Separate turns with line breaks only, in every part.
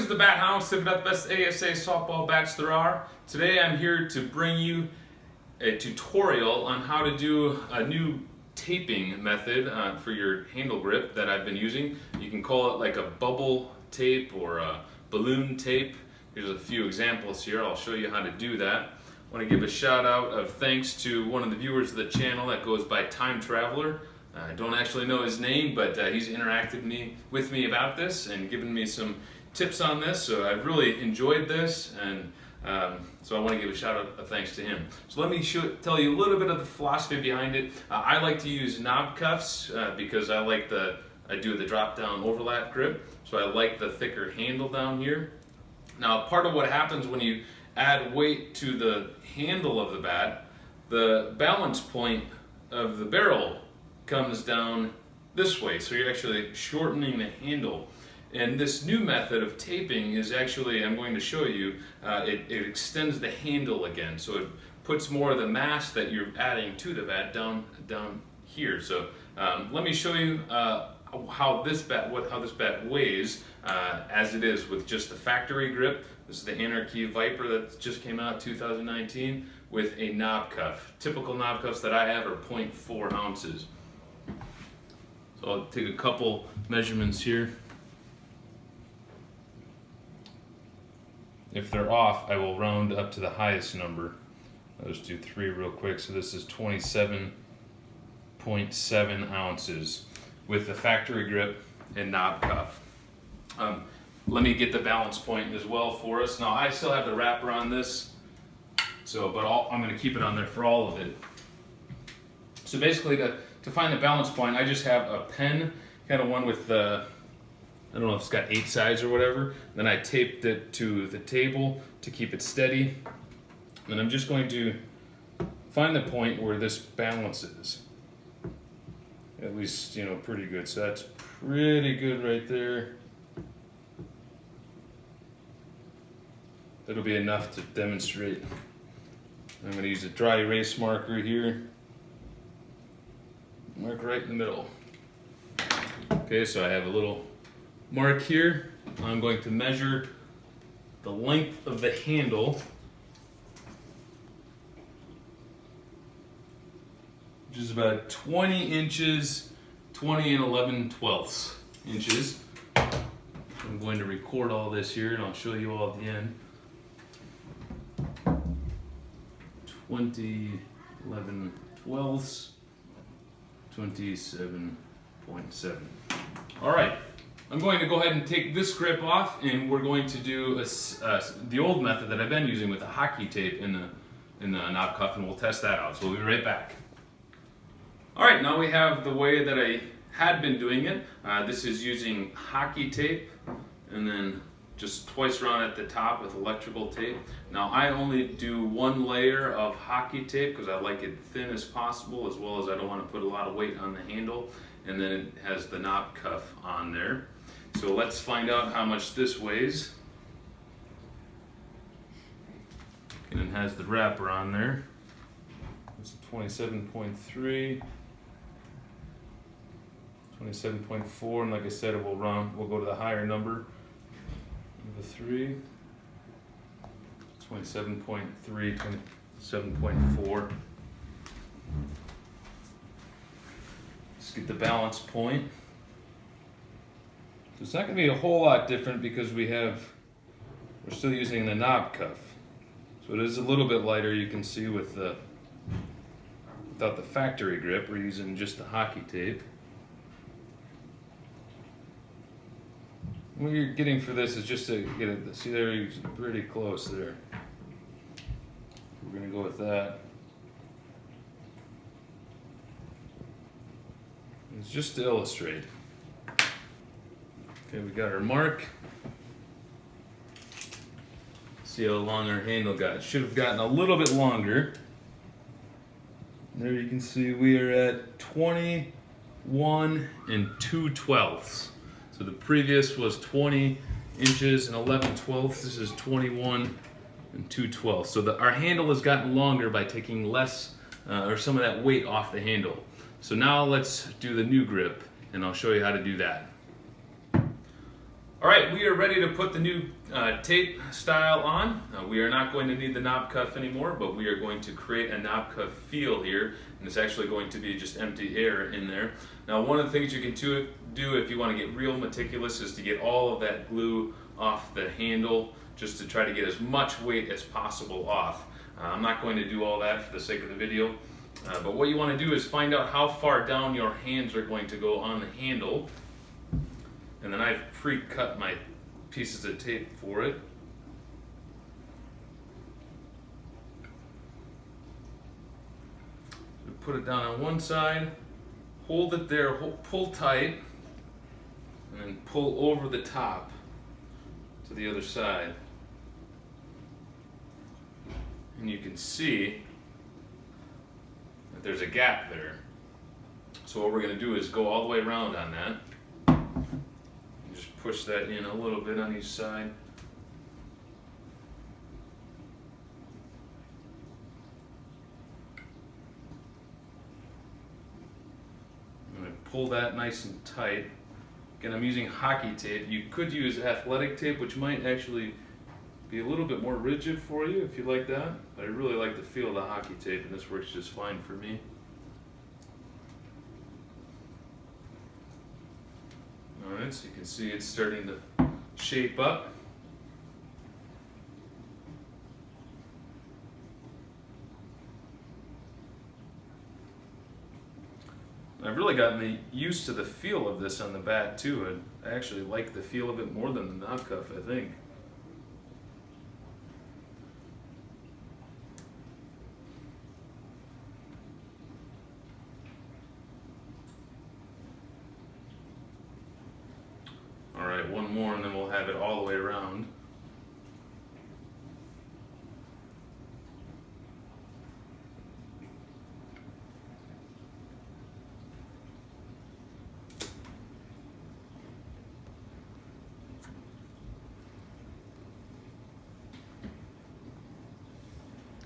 is the Bat Hound, sipping out the best ASA softball bats there are. Today I'm here to bring you a tutorial on how to do a new taping method for your handle grip that I've been using. You can call it like a bubble tape or a balloon tape. Here's a few examples here. I'll show you how to do that. I want to give a shout out of thanks to one of the viewers of the channel that goes by Time Traveler. I don't actually know his name, but he's interacted with me about this and given me some tips on this. So I've really enjoyed this, and so I want to give a shout out of thanks to him. So let me tell you a little bit of the philosophy behind it. I like to use knob cuffs because I do the drop down overlap grip, so I like the thicker handle down here. Now, part of what happens when you add weight to the handle of the bat, the balance point of the barrel comes down this way, so you're actually shortening the handle. And this new method of taping is actually, I'm going to show you, it extends the handle again, so it puts more of the mass that you're adding to the bat down here. So let me show you how this bat weighs as it is with just the factory grip. This is the Anarchy Viper that just came out 2019 with a knob cuff. Typical knob cuffs that I have are 0.4 ounces. So I'll take a couple measurements here. If they're off, I will round up to the highest number. I'll just do 3 real quick. So this is 27.7 ounces with the factory grip and knob cuff. Let me get the balance point as well for us. Now I still have the wrapper on this, but I'm going to keep it on there for all of it. So basically, to find the balance point, I just have a pen, kind of one with the, I don't know if it's got 8 sides or whatever. Then I taped it to the table to keep it steady. And I'm just going to find the point where this balances. At least, pretty good. So that's pretty good right there. That'll be enough to demonstrate. I'm going to use a dry erase marker here. Mark right in the middle. Okay, so I have a little mark here. I'm going to measure the length of the handle, which is about 20 inches, 20 and 11/12 inches. I'm going to record all this here and I'll show you all at the end. 20, 11/12, 27.7. All right, I'm going to go ahead and take this grip off, and we're going to do the old method that I've been using with the hockey tape in the knob cuff, and we'll test that out. So we'll be right back. All right, now we have the way that I had been doing it. This is using hockey tape, and then just twice around at the top with electrical tape. Now I only do 1 layer of hockey tape because I like it thin as possible, as well as I don't want to put a lot of weight on the handle. And then it has the knob cuff on there. So let's find out how much this weighs. And it has the wrapper on there. It's 27.3. 27.4, and like I said, we'll go to the higher number. The 3, 27.3, 27.4. Let's get the balance point. So it's not going to be a whole lot different because we're still using the knob cuff. So it is a little bit lighter, you can see, without the factory grip. We're using just the hockey tape. What you're getting for this is just to get it, see there, you're pretty close there. We're going to go with that. It's just to illustrate. Okay, we got our mark. See how long our handle got. It should have gotten a little bit longer. There you can see we are at 21 2/12. So the previous was 20 inches and 11/12. This is 21 2/12. So our handle has gotten longer by taking less or some of that weight off the handle. So now let's do the new grip, and I'll show you how to do that. All right, we are ready to put the new tape style on. We are not going to need the knob cuff anymore, but we are going to create a knob cuff feel here, and it's actually going to be just empty air in there. Now, one of the things you can do if you want to get real meticulous is to get all of that glue off the handle, just to try to get as much weight as possible off. I'm not going to do all that for the sake of the video, but what you want to do is find out how far down your hands are going to go on the handle. And then I've pre-cut my pieces of tape for it. So put it down on one side, hold it there, pull tight, and then pull over the top to the other side. And you can see that there's a gap there. So what we're going to do is go all the way around on that. Push that in a little bit on each side. I'm going to pull that nice and tight. Again, I'm using hockey tape. You could use athletic tape, which might actually be a little bit more rigid for you if you like that. But I really like the feel of the hockey tape, and this works just fine for me. Alright, so you can see it's starting to shape up. I've really gotten used to the feel of this on the bat too. I actually like the feel of it more than the knob cuff, I think. Alright, one more and then we'll have it all the way around.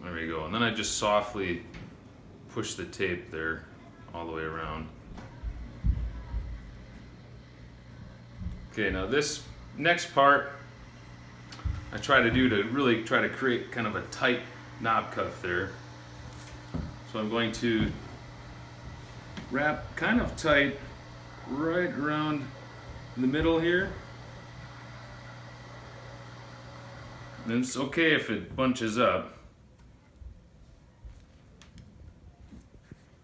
There we go, and then I just softly push the tape there all the way around. Okay, now this next part I try to do to really try to create kind of a tight knob cuff there. So I'm going to wrap kind of tight right around the middle here. And it's okay if it bunches up.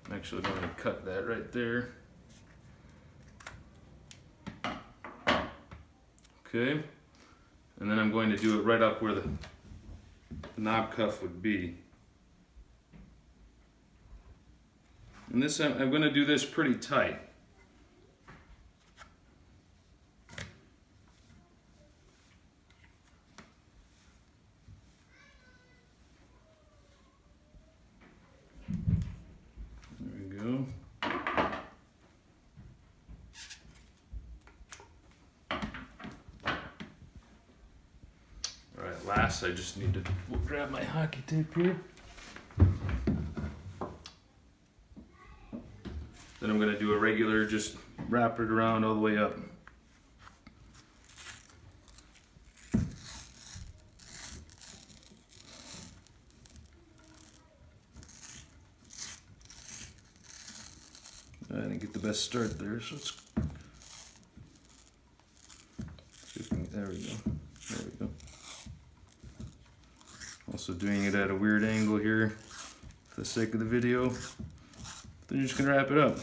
I'm actually going to cut that right there. Okay, and then I'm going to do it right up where the knob cuff would be. And this, I'm going to do this pretty tight. There we go. Last, I just need to grab my hockey tape here. Then I'm going to do a regular, just wrap it around all the way up. I didn't get the best start there, so it's. There we go. There we go. Also doing it at a weird angle here for the sake of the video. Then you're just gonna wrap it up.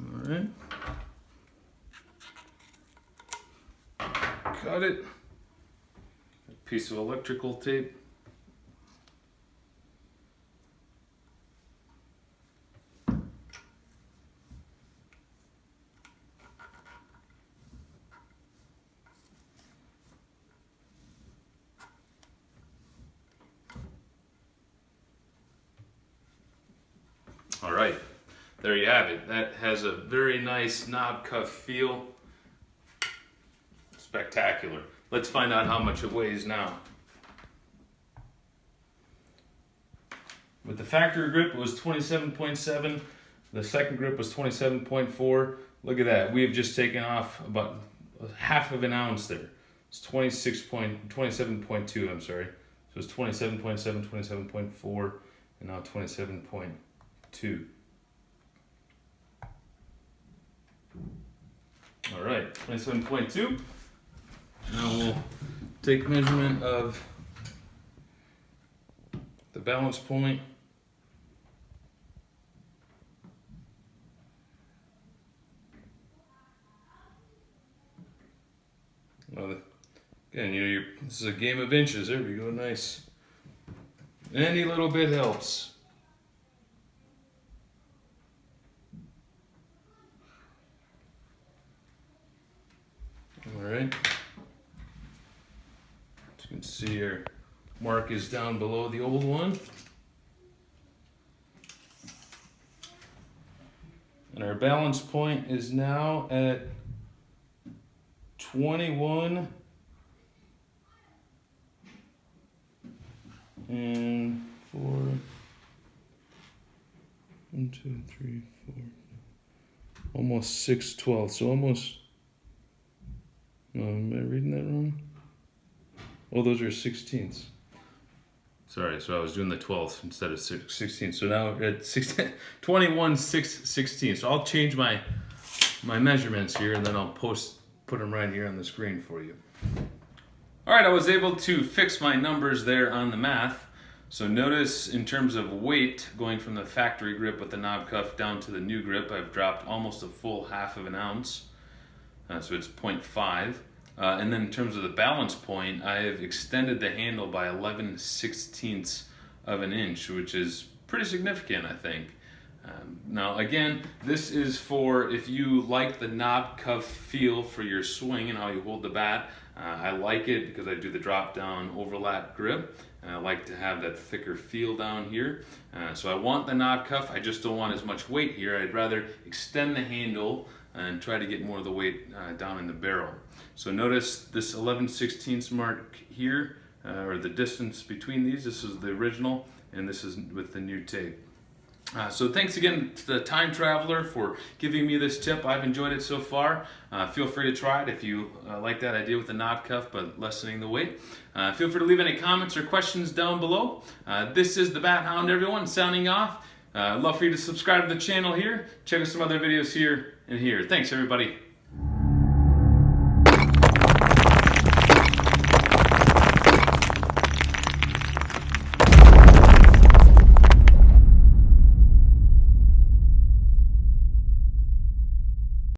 All right. Got it. A piece of electrical tape. All right, there you have it. That has a very nice knob cuff feel. Spectacular. Let's find out how much it weighs now. With the factory grip, it was 27.7. The second grip was 27.4. Look at that. We have just taken off about half of an ounce there. It's 27.2, I'm sorry. So it's 27.7, 27.4, and now 27.2. All right, 27.2. Now we'll take measurement of the balance point. Well, again, this is a game of inches. There we go, nice. Any little bit helps. All right. As you can see, our mark is down below the old one. And our balance point is now at 21 and 4. 1, 2, 3, 4. Almost 6/12. So almost. Am I reading that wrong? Oh, those are 16ths. Sorry, so I was doing the 12th instead of 16th. So now we're at 21 6/16. So I'll change my measurements here, and then I'll put them right here on the screen for you. All right, I was able to fix my numbers there on the math. So notice in terms of weight, going from the factory grip with the knob cuff down to the new grip, I've dropped almost a full half of an ounce. So it's 0.5. And then in terms of the balance point, I have extended the handle by 11/16 of an inch, which is pretty significant, I think. Now again, this is for if you like the knob cuff feel for your swing and how you hold the bat. I like it because I do the drop down overlap grip, and I like to have that thicker feel down here. So I want the knob cuff, I just don't want as much weight here. I'd rather extend the handle and try to get more of the weight down in the barrel. So notice this 11/16 mark here, or the distance between these. This is the original, and this is with the new tape. So thanks again to the Time Traveler for giving me this tip. I've enjoyed it so far. Feel free to try it if you like that idea with the knob cuff, but lessening the weight. Feel free to leave any comments or questions down below. This is the Bat Hound, everyone, signing off. I'd love for you to subscribe to the channel here. Check out some other videos here and here. Thanks, everybody.